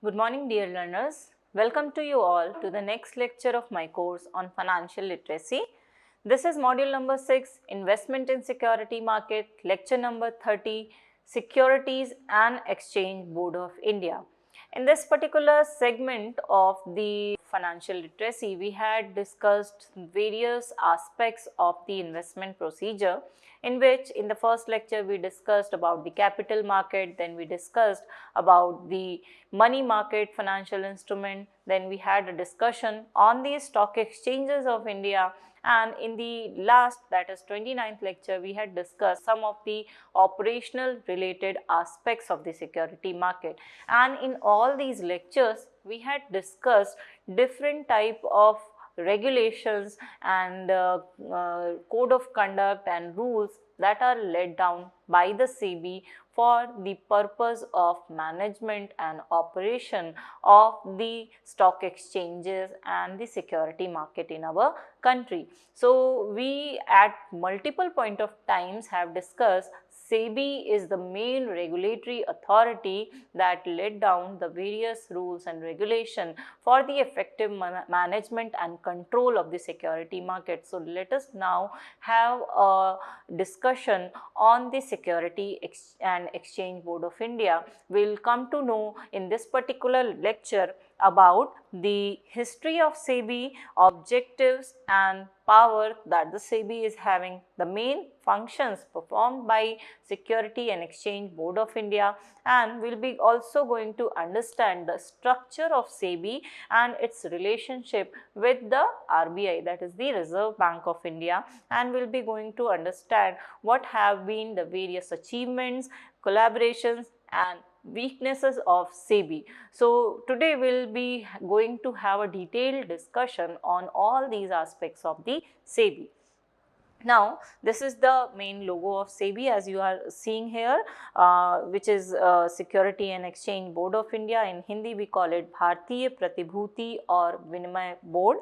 Good morning, dear learners. Welcome to you all to the next lecture of my course on financial literacy. This is module number 6, Investment in Security Market, lecture number 30, Securities and Exchange Board of India. In this particular segment of the financial literacy, we had discussed various aspects of the investment procedure, in which in the first lecture we discussed about the capital market, then we discussed about the money market financial instrument, then we had a discussion on the stock exchanges of India, and in the last, that is 29th lecture, we had discussed some of the operational related aspects of the security market. And in all these lectures, we had discussed different type of regulations and code of conduct and rules that are laid down by the SEBI for the purpose of management and operation of the stock exchanges and the security market in our country. So, we at multiple point of times have discussed SEBI is the main regulatory authority that laid down the various rules and regulation for the effective management and control of the security market. So, let us now have a discussion on the Security and Exchange Board of India. We will come to know in this particular lecture about the history of SEBI, objectives and power that the SEBI is having, the main functions performed by Security and Exchange Board of India, and we will be also going to understand the structure of SEBI and its relationship with the RBI, that is the Reserve Bank of India, and we will be going to understand what have been the various achievements, collaborations and weaknesses of SEBI. So, today we will be going to have a detailed discussion on all these aspects of the SEBI. Now, this is the main logo of SEBI as you are seeing here, which is Security and Exchange Board of India. In Hindi we call it Bharatiya Pratibhuti or Vinimay Board.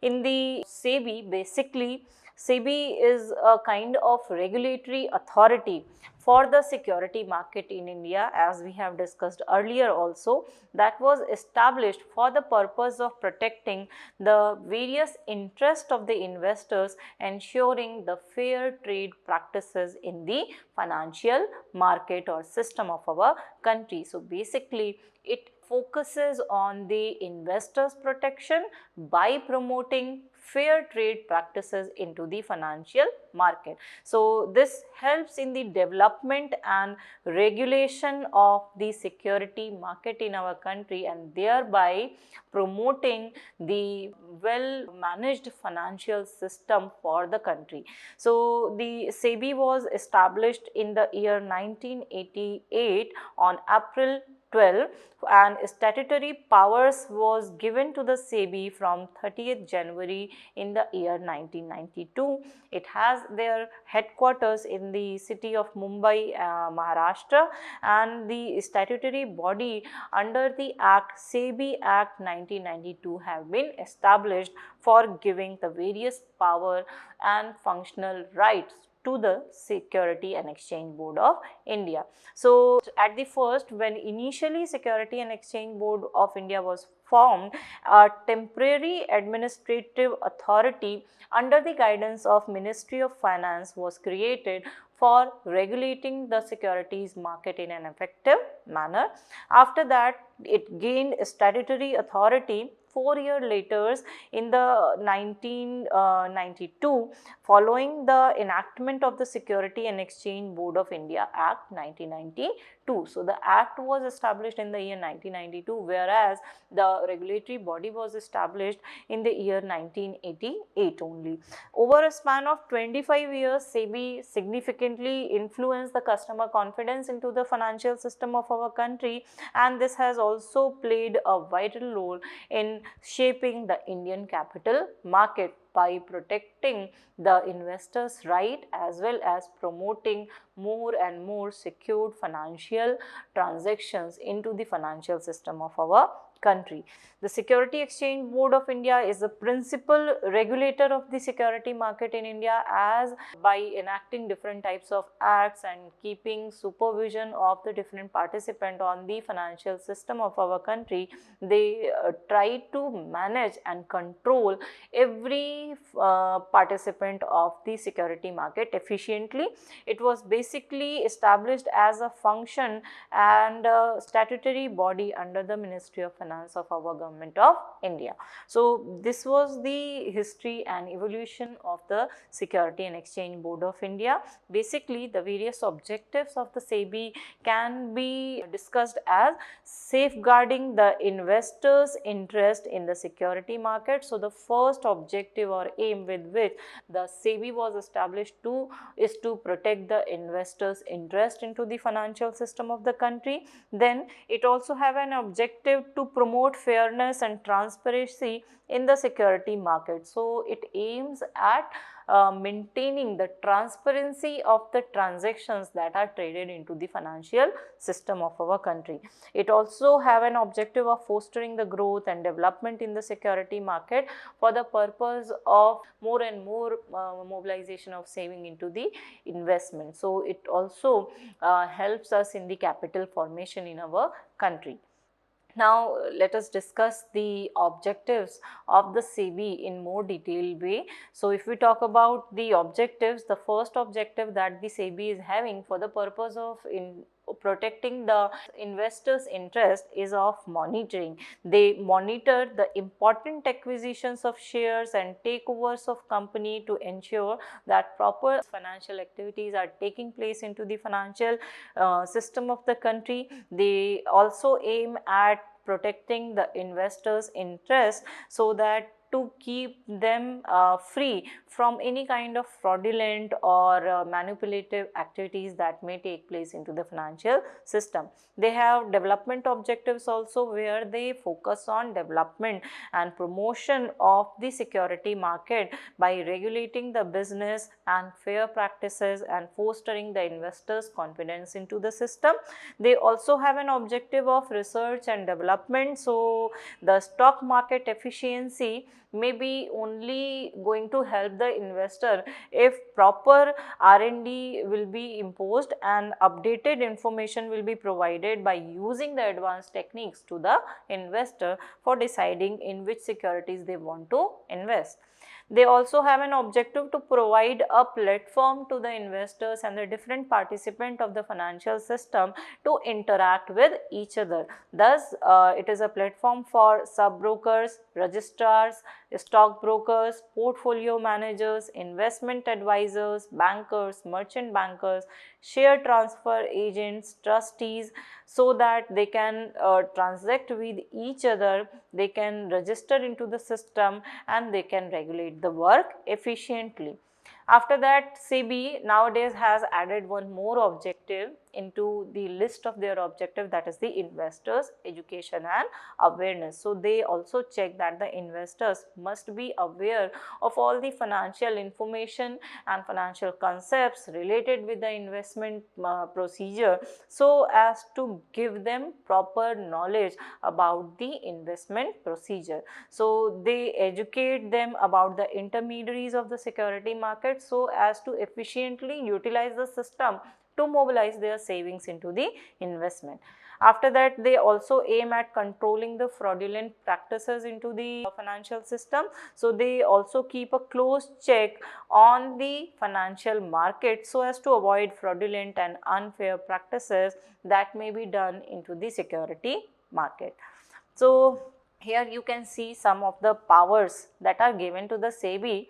In the SEBI, basically SEBI is a kind of regulatory authority for the security market in India, as we have discussed earlier also, that was established for the purpose of protecting the various interests of the investors, ensuring the fair trade practices in the financial market or system of our country. So, basically it focuses on the investors' protection by promoting fair trade practices into the financial market. So, this helps in the development and regulation of the security market in our country and thereby promoting the well managed financial system for the country. So, the SEBI was established in the year 1988 on April 12 and statutory powers was given to the SEBI from 30th January in the year 1992. It has their headquarters in the city of Mumbai, Maharashtra, and the statutory body under the Act SEBI Act 1992 have been established for giving the various power and functional rights to the Security and Exchange Board of India. So, at the first, when initially Security and Exchange Board of India was formed, a temporary administrative authority under the guidance of Ministry of Finance was created for regulating the securities market in an effective manner. After that, it gained statutory authority 4 years later in the 1992 following the enactment of the Security and Exchange Board of India Act 1992. So, the act was established in the year 1992, whereas the regulatory body was established in the year 1988 only. Over a span of 25 years, SEBI significantly influenced the customer confidence into the financial system of our country, and this has also played a vital role in shaping the Indian capital market by protecting the investors' right as well as promoting more and more secured financial transactions into the financial system of our country. The Security Exchange Board of India is the principal regulator of the security market in India, as by enacting different types of acts and keeping supervision of the different participants on the financial system of our country, they try to manage and control every participant of the security market efficiently. It was basically established as a function and a statutory body under the Ministry of Finance of our Government of India. So this was the history and evolution of the Security and Exchange Board of India. Basically, the various objectives of the SEBI can be discussed as safeguarding the investors' interest in the security market. So the first objective or aim with which the SEBI was established is to protect the investors' interest into the financial system of the country. Then it also have an objective to promote fairness and transparency in the security market. So it aims at maintaining the transparency of the transactions that are traded into the financial system of our country. It also have an objective of fostering the growth and development in the security market for the purpose of more and more mobilization of saving into the investment. So it also helps us in the capital formation in our country. Now let us discuss the objectives of the SEBI in more detailed way. So if we talk about the objectives, the first objective that the SEBI is having for the purpose of protecting the investors' interest is of monitoring. They monitor the important acquisitions of shares and takeovers of company to ensure that proper financial activities are taking place into the financial system of the country. They also aim at protecting the investors' interest so that to keep them free from any kind of fraudulent or manipulative activities that may take place into the financial system. They have development objectives also, where they focus on development and promotion of the security market by regulating the business and fair practices and fostering the investors' confidence into the system. They also have an objective of research and development. So the stock market efficiency may be only going to help the investor if proper R&D will be imposed and updated information will be provided by using the advanced techniques to the investor for deciding in which securities they want to invest. They also have an objective to provide a platform to the investors and the different participants of the financial system to interact with each other. Thus, it is a platform for sub-brokers, registrars, stockbrokers, portfolio managers, investment advisors, bankers, merchant bankers, share transfer agents, trustees, so that they can transact with each other, they can register into the system, and they can regulate the work efficiently. After that, SEBI nowadays has added one more objective into the list of their objective, that is the investors' education and awareness. So they also check that the investors must be aware of all the financial information and financial concepts related with the investment procedure, so as to give them proper knowledge about the investment procedure. So they educate them about the intermediaries of the security market so as to efficiently utilize the system to mobilize their savings into the investment. After that, they also aim at controlling the fraudulent practices into the financial system. So they also keep a close check on the financial market so as to avoid fraudulent and unfair practices that may be done into the security market. So here you can see some of the powers that are given to the SEBI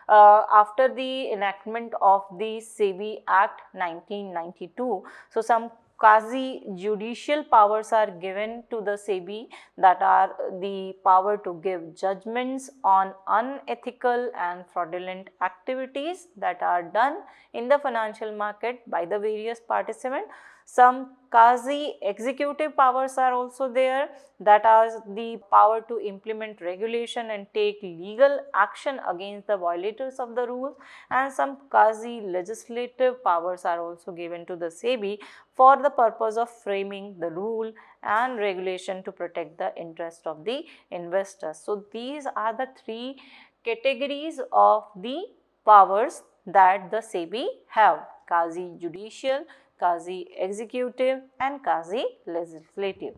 after the enactment of the SEBI Act 1992. So some quasi judicial powers are given to the SEBI, that are the power to give judgments on unethical and fraudulent activities that are done in the financial market by the various participants. Some quasi-executive powers are also there, that are the power to implement regulation and take legal action against the violators of the rules, and some quasi-legislative powers are also given to the SEBI for the purpose of framing the rule and regulation to protect the interest of the investors. So, these are the three categories of the powers that the SEBI have: quasi-judicial, quasi-executive and quasi-legislative.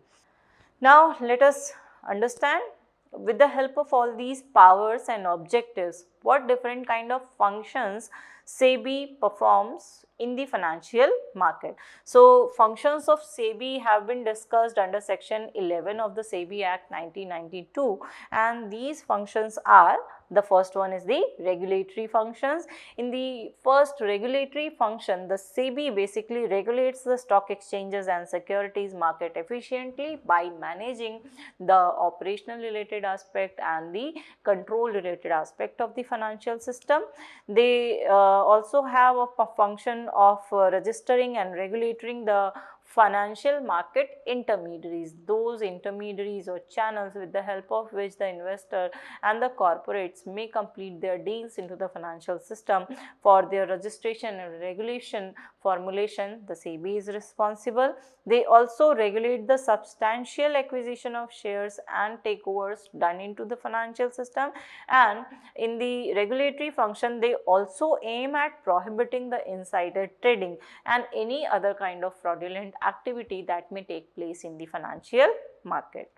Now, let us understand, with the help of all these powers and objectives, what different kind of functions SEBI performs in the financial market. So, functions of SEBI have been discussed under section 11 of the SEBI Act 1992, and these functions are: the first one is the regulatory functions. In the first regulatory function, the SEBI basically regulates the stock exchanges and securities market efficiently by managing the operational related aspect and the control related aspect of the financial system. They also have a function of registering and regulating the financial market intermediaries, those intermediaries or channels with the help of which the investor and the corporates may complete their deals into the financial system. For their registration and regulation formulation, the SEBI is responsible. They also regulate the substantial acquisition of shares and takeovers done into the financial system, and in the regulatory function they also aim at prohibiting the insider trading and any other kind of fraudulent activity that may take place in the financial market.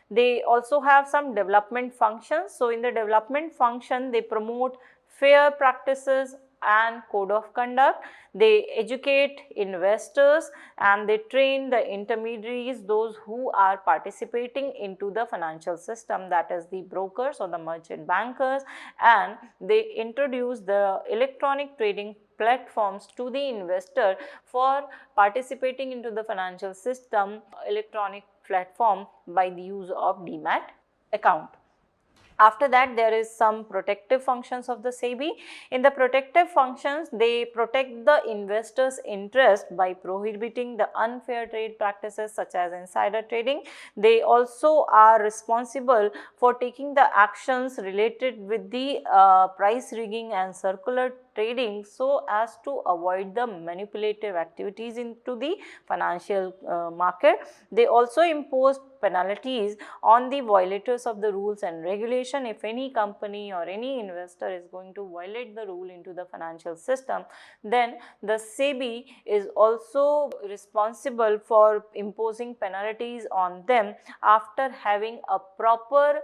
They also have some development functions. So, in the development function, they promote fair practices and code of conduct. They educate investors and they train the intermediaries, those who are participating into the financial system, that is the brokers or the merchant bankers, and they introduce the electronic trading platforms to the investor for participating into the financial system electronic platform by the use of demat account. After that, there is some protective functions of the SEBI. In the protective functions, they protect the investors' interest by prohibiting the unfair trade practices such as insider trading. They also are responsible for taking the actions related with the price rigging and circular trading so as to avoid the manipulative activities into the financial market. They also impose penalties on the violators of the rules and regulation. If any company or any investor is going to violate the rule into the financial system, then the SEBI is also responsible for imposing penalties on them after having a proper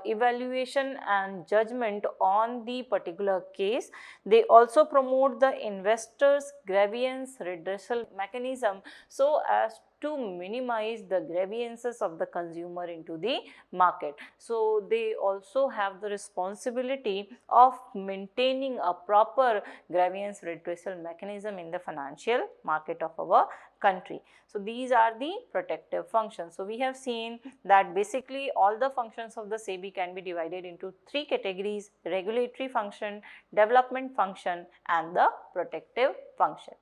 evaluation and judgment on the particular case. They also promote the investors' grievance redressal mechanism so as to minimize the grievances of the consumer into the market. So, they also have the responsibility of maintaining a proper grievance redressal mechanism in the financial market of our country. So, these are the protective functions. So, we have seen that basically all the functions of the SEBI can be divided into three categories: regulatory function, development function and the protective function.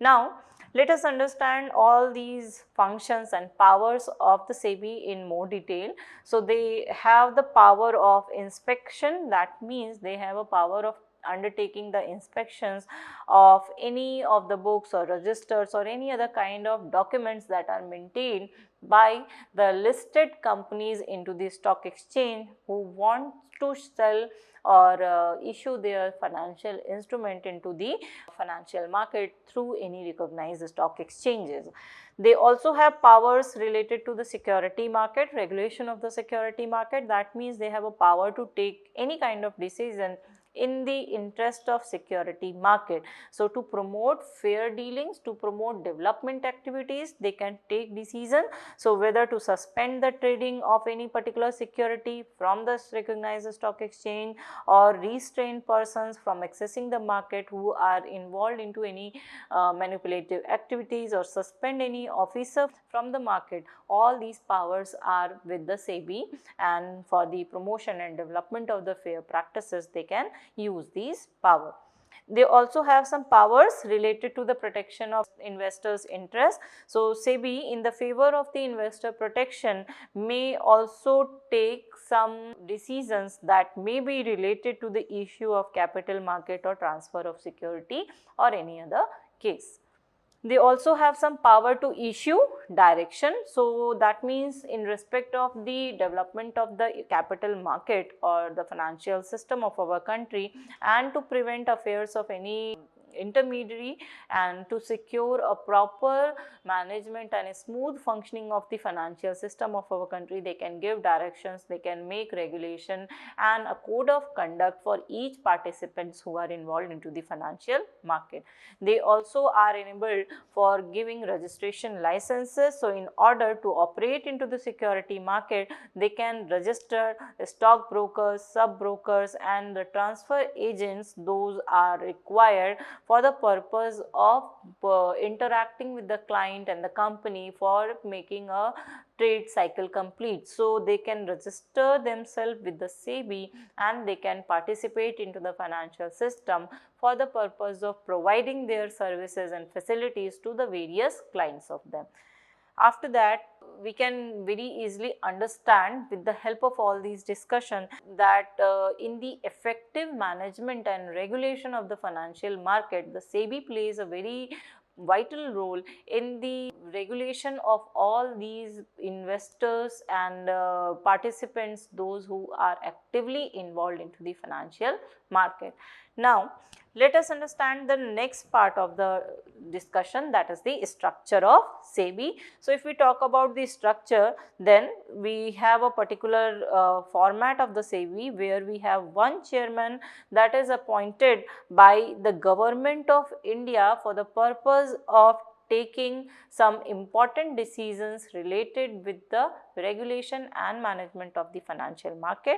Now, let us understand all these functions and powers of the SEBI in more detail. So, they have the power of inspection, that means they have a power of undertaking the inspections of any of the books or registers or any other kind of documents that are maintained by the listed companies into the stock exchange who want to sell or issue their financial instrument into the financial market through any recognized stock exchanges. They also have powers related to the security market, regulation of the security market. That means they have a power to take any kind of decision in the interest of security market. So, to promote fair dealings, to promote development activities, they can take decision. So, whether to suspend the trading of any particular security from the recognized stock exchange or restrain persons from accessing the market who are involved into any manipulative activities or suspend any officer from the market, all these powers are with the SEBI, and for the promotion and development of the fair practices they can use these power. They also have some powers related to the protection of investors' interest. So SEBI, in the favor of the investor protection, may also take some decisions that may be related to the issue of capital market or transfer of security or any other case. They also have some power to issue direction. So that means in respect of the development of the capital market or the financial system of our country, and to prevent affairs of any intermediary, and to secure a proper management and a smooth functioning of the financial system of our country, they can give directions, they can make regulation and a code of conduct for each participants who are involved into the financial market. They also are enabled for giving registration licenses. So in order to operate into the security market, they can register stock brokers, sub brokers and the transfer agents. Those are required for the purpose of interacting with the client and the company for making a trade cycle complete. So they can register themselves with the SEBI and they can participate into the financial system for the purpose of providing their services and facilities to the various clients of them. After that, we can very easily understand with the help of all these discussion that in the effective management and regulation of the financial market, the SEBI plays a very vital role in the regulation of all these investors and participants, those who are actively involved into the financial market. Now, let us understand the next part of the discussion, that is the structure of SEBI. So if we talk about the structure, then we have a particular format of the SEBI where we have one chairman that is appointed by the government of India for the purpose of taking some important decisions related with the regulation and management of the financial market.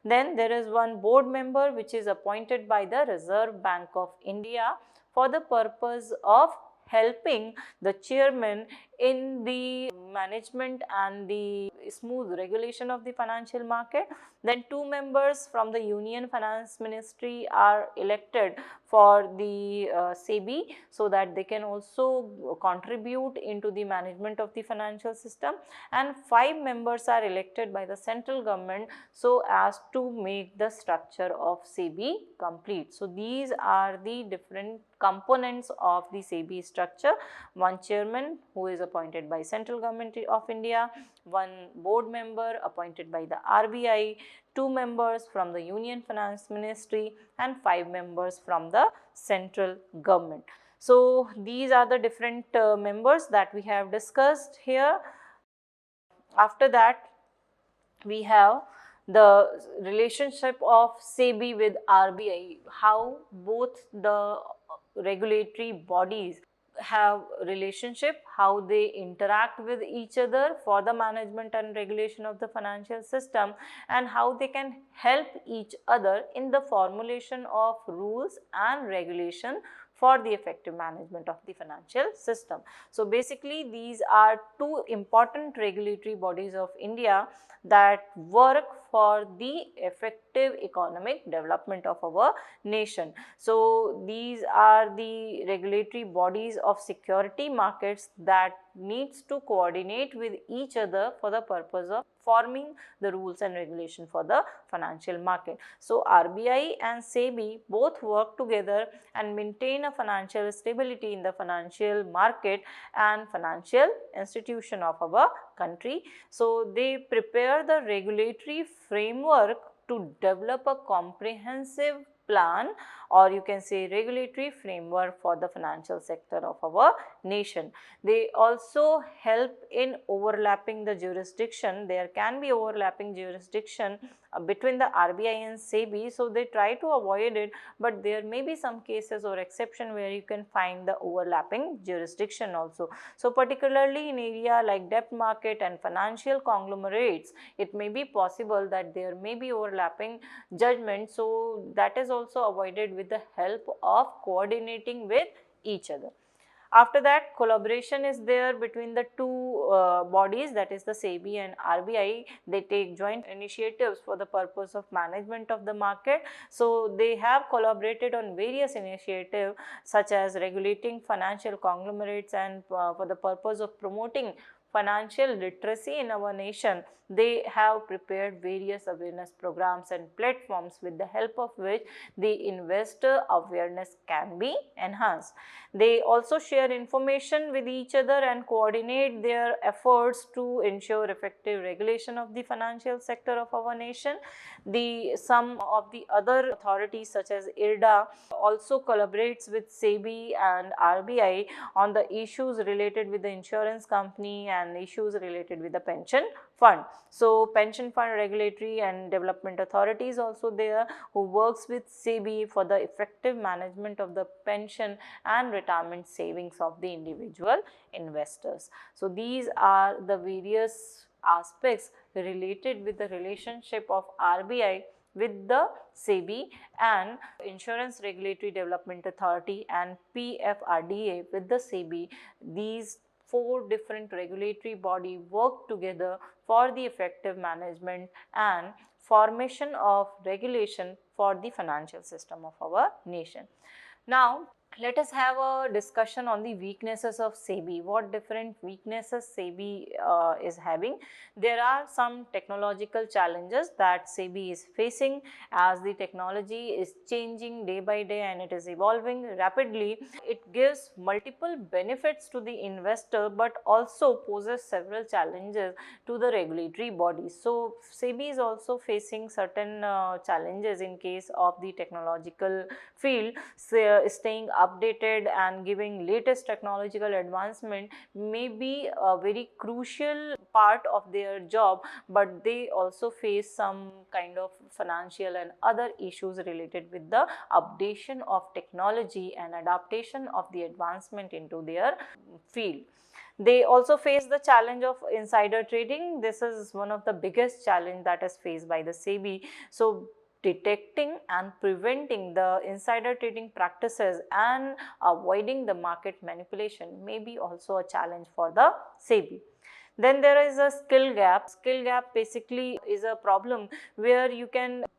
Then there is one board member which is appointed by the Reserve Bank of India for the purpose of helping the chairman in the management and the smooth regulation of the financial market. Then two members from the Union Finance Ministry are elected for the SEBI, so that they can also contribute into the management of the financial system, and 5 members are elected by the central government so as to make the structure of SEBI complete. So these are the different components of the SEBI structure: one chairman who is appointed by central government of India, one board member appointed by the RBI, 2 members from the Union Finance Ministry and 5 members from the central government. So these are the different members that we have discussed here. After that, we have the relationship of SEBI with RBI, how both the regulatory bodies have relationship, how they interact with each other for the management and regulation of the financial system, and how they can help each other in the formulation of rules and regulation for the effective management of the financial system. So basically these are two important regulatory bodies of India that work for the effective economic development of our nation. So these are the regulatory bodies of security markets that needs to coordinate with each other for the purpose of forming the rules and regulation for the financial market. So RBI and SEBI both work together and maintain a financial stability in the financial market and financial institution of our country. So they prepare the regulatory framework to develop a comprehensive plan, or you can say regulatory framework for the financial sector of our nation. They also help in overlapping the jurisdiction. There can be overlapping jurisdiction between the RBI and SEBI, so they try to avoid it, but there may be some cases or exception where you can find the overlapping jurisdiction also. So particularly in area like debt market and financial conglomerates, it may be possible that there may be overlapping judgment, so that is also avoided with the help of coordinating with each other. After that, collaboration is there between the two bodies, that is the SEBI and RBI. They take joint initiatives for the purpose of management of the market. So they have collaborated on various initiatives such as regulating financial conglomerates and for the purpose of promoting financial literacy in our nation. They have prepared various awareness programs and platforms with the help of which the investor awareness can be enhanced. They also share information with each other and coordinate their efforts to ensure effective regulation of the financial sector of our nation. Some of the other authorities such as IRDA also collaborates with SEBI and RBI on the issues related with the insurance company and issues related with the pension fund. So pension fund regulatory and development authority is also there, who works with SEBI for the effective management of the pension and retirement savings of the individual investors. So these are the various aspects related with the relationship of RBI with the SEBI and Insurance Regulatory Development Authority and PFRDA with the SEBI. These four different regulatory bodies work together for the effective management and formation of regulation for the financial system of our nation. Now, let us have a discussion on the weaknesses of SEBI. What different weaknesses SEBI is having? There are some technological challenges that SEBI is facing, as the technology is changing day by day and it is evolving rapidly. It gives multiple benefits to the investor but also poses several challenges to the regulatory bodies. So SEBI is also facing certain challenges in case of the technological field. Staying updated and giving latest technological advancement may be a very crucial part of their job, but they also face some kind of financial and other issues related with the updation of technology and adaptation of the advancement into their field. They also face the challenge of insider trading. This is one of the biggest challenge that is faced by the SEBI. So detecting and preventing the insider trading practices and avoiding the market manipulation may be also a challenge for the SEBI. Then there is a skill gap. Skill gap basically is a problem where you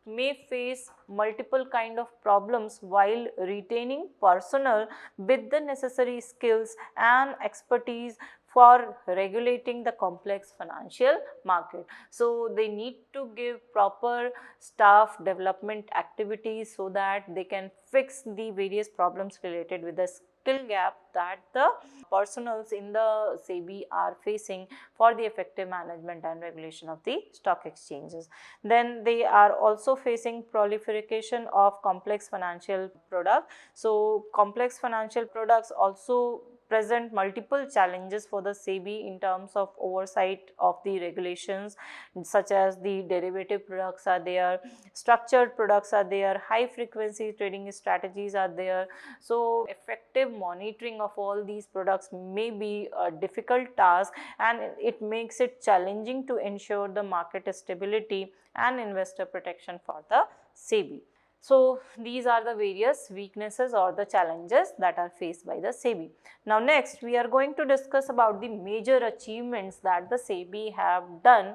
may face multiple kind of problems while retaining personnel with the necessary skills and expertise for regulating the complex financial market. So they need to give proper staff development activities so that they can fix the various problems related with the skill gap that the personals in the SEBI are facing for the effective management and regulation of the stock exchanges. Then they are also facing proliferation of complex financial products. So complex financial products also present multiple challenges for the SEBI in terms of oversight of the regulations, such as the derivative products are there, structured products are there, high frequency trading strategies are there. So effective monitoring of all these products may be a difficult task, and it makes it challenging to ensure the market stability and investor protection for the SEBI. So these are the various weaknesses or the challenges that are faced by the SEBI. Now next we are going to discuss about the major achievements that the SEBI have done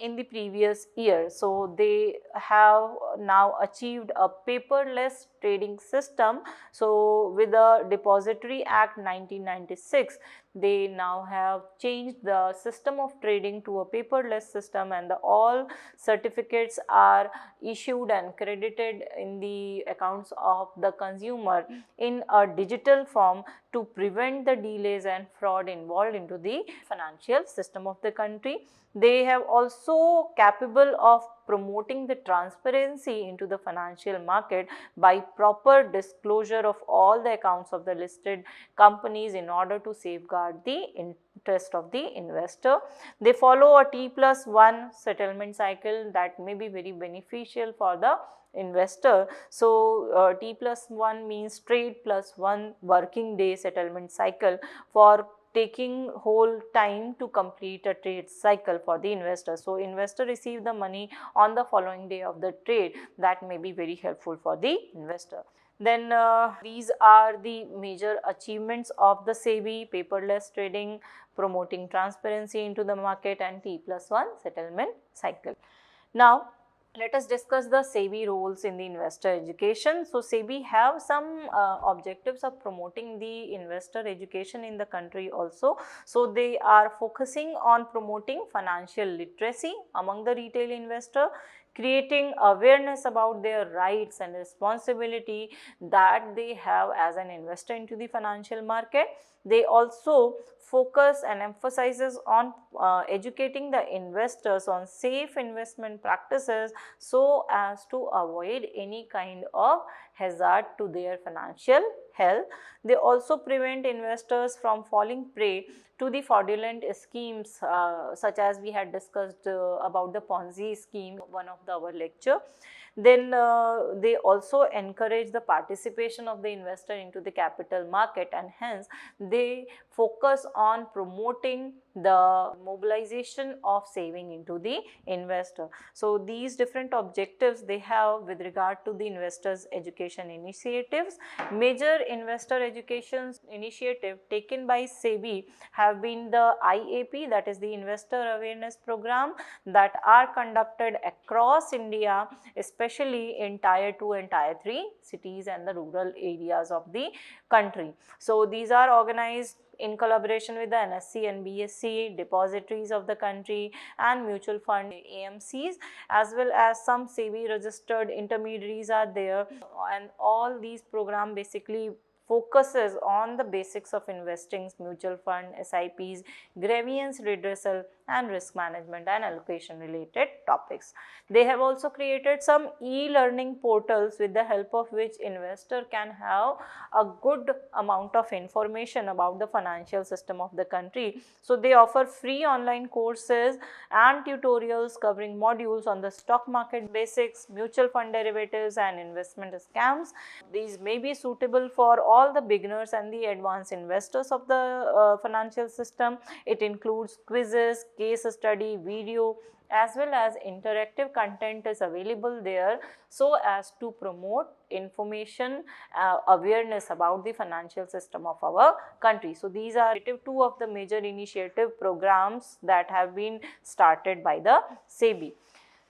in the previous year. So they have now achieved a paperless trading system. So with the Depository Act 1996, they now have changed the system of trading to a paperless system, and all certificates are issued and credited in the accounts of the consumer in a digital form to prevent the delays and fraud involved into the financial system of the country. They have also capable of promoting the transparency into the financial market by proper disclosure of all the accounts of the listed companies in order to safeguard the interest of the investor. They follow a T+1 settlement cycle that may be very beneficial for the investor. So T+1 means trade plus 1 working day settlement cycle for taking whole time to complete a trade cycle for the investor. So investor receive the money on the following day of the trade. That may be very helpful for the investor. Then these are the major achievements of the SEBI: paperless trading, promoting transparency into the market, and T+1 settlement cycle. Now, let us discuss the SEBI roles in the investor education. So, SEBI have some objectives of promoting the investor education in the country also. So, they are focusing on promoting financial literacy among the retail investor, creating awareness about their rights and responsibility that they have as an investor into the financial market. They also focus and emphasizes on educating the investors on safe investment practices so as to avoid any kind of hazard to their financial health. They also prevent investors from falling prey to the fraudulent schemes such as we had discussed about the Ponzi scheme one of our lecture. Then they also encourage the participation of the investor into the capital market, and hence they focus on promoting the mobilization of saving into the investor. So, these different objectives they have with regard to the investors education initiatives. Major investor education initiative taken by SEBI have been the IAP, that is the Investor Awareness Program, that are conducted across India, especially in Tier 2 and Tier 3 cities and the rural areas of the country. So, these are organized in collaboration with the NSE and BSE, depositories of the country, and mutual fund AMCs, as well as some SEBI registered intermediaries are there, and all these programs basically focuses on the basics of investing, mutual fund, SIPs, grievance redressal, and risk management and allocation related topics. They have also created some e-learning portals with the help of which investor can have a good amount of information about the financial system of the country. So, they offer free online courses and tutorials covering modules on the stock market basics, mutual fund derivatives, and investment scams. These may be suitable for all the beginners and the advanced investors of the financial system. It includes quizzes, case study, video, as well as interactive content is available there, so as to promote information awareness about the financial system of our country. So, these are two of the major initiative programs that have been started by the SEBI.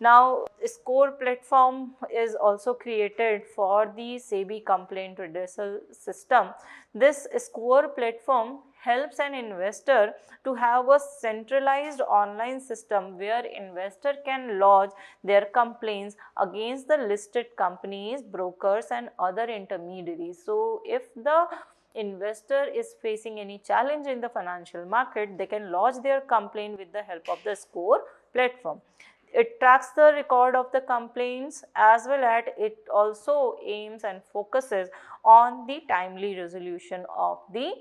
Now, score platform is also created for the SEBI complaint redressal system. This score platform helps an investor to have a centralized online system where investor can lodge their complaints against the listed companies, brokers, and other intermediaries. So, if the investor is facing any challenge in the financial market, they can lodge their complaint with the help of the score platform. It tracks the record of the complaints, as well as it also aims and focuses on the timely resolution of the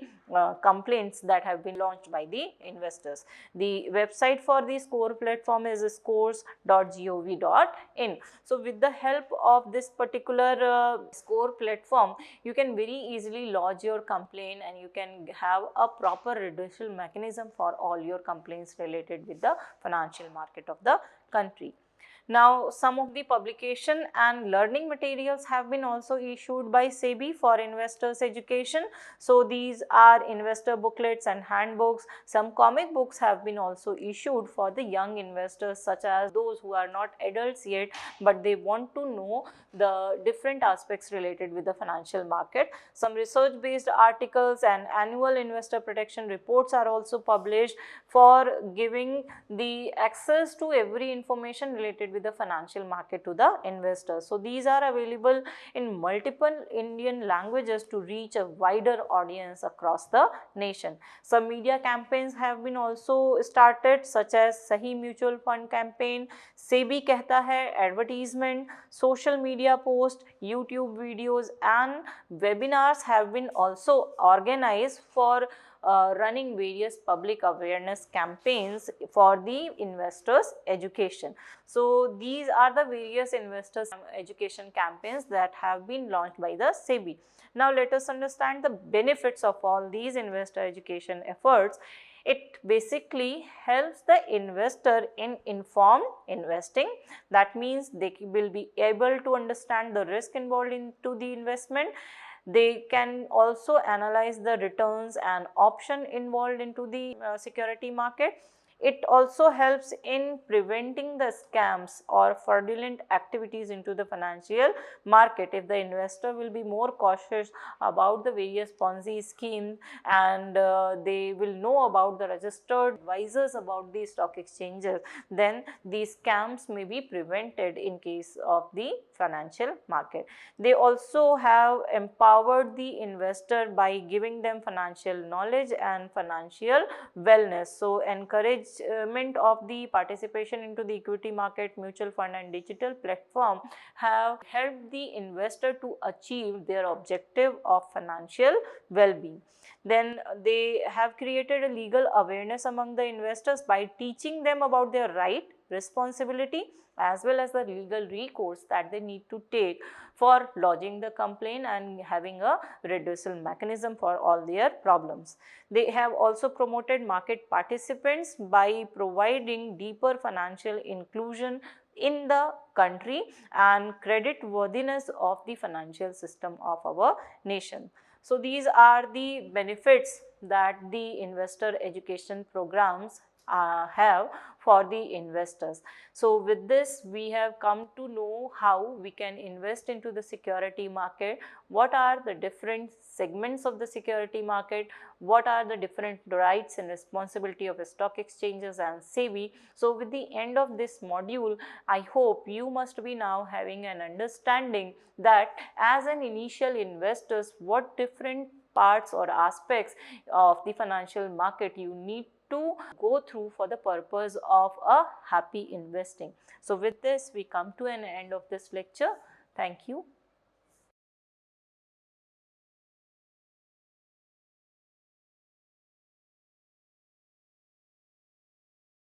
complaints that have been launched by the investors. The website for the score platform is scores.gov.in. So, with the help of this particular score platform, you can very easily lodge your complaint and you can have a proper redressal mechanism for all your complaints related with the financial market of the country. Now, some of the publication and learning materials have been also issued by SEBI for investors education. So, these are investor booklets and handbooks. Some comic books have been also issued for the young investors, such as those who are not adults yet, but they want to know the different aspects related with the financial market. Some research based articles and annual investor protection reports are also published for giving the access to every information related with the financial market to the investors. So, these are available in multiple Indian languages to reach a wider audience across the nation. Some media campaigns have been also started, such as Sahi Mutual Fund campaign, SEBI Kehta Hai advertisement, social media post, YouTube videos, and webinars have been also organized for running various public awareness campaigns for the investors education. So, these are the various investors education campaigns that have been launched by the SEBI. Now, let us understand the benefits of all these investor education efforts. It basically helps the investor in informed investing. That means they will be able to understand the risk involved into the investment. They can also analyze the returns and option involved into the security market. It also helps in preventing the scams or fraudulent activities into the financial market. If the investor will be more cautious about the various Ponzi schemes, and they will know about the registered advisors about the stock exchanges, then these scams may be prevented in case of the financial market. They also have empowered the investor by giving them financial knowledge and financial wellness. So encouragement of the participation into the equity market, mutual fund and digital platform have helped the investor to achieve their objective of financial well-being. Then they have created a legal awareness among the investors by teaching them about their right, responsibility as well as the legal recourse that they need to take for lodging the complaint and having a redressal mechanism for all their problems. They have also promoted market participants by providing deeper financial inclusion in the country and credit worthiness of the financial system of our nation. So these are the benefits that the investor education programs have for the investors. So with this, we have come to know how we can invest into the security market, what are the different segments of the security market, what are the different rights and responsibility of the stock exchanges and SEBI. So with the end of this module, I hope you must be now having an understanding that as an initial investors, what different parts or aspects of the financial market you need to go through for the purpose of a happy investing. So with this, we come to an end of this lecture. Thank you.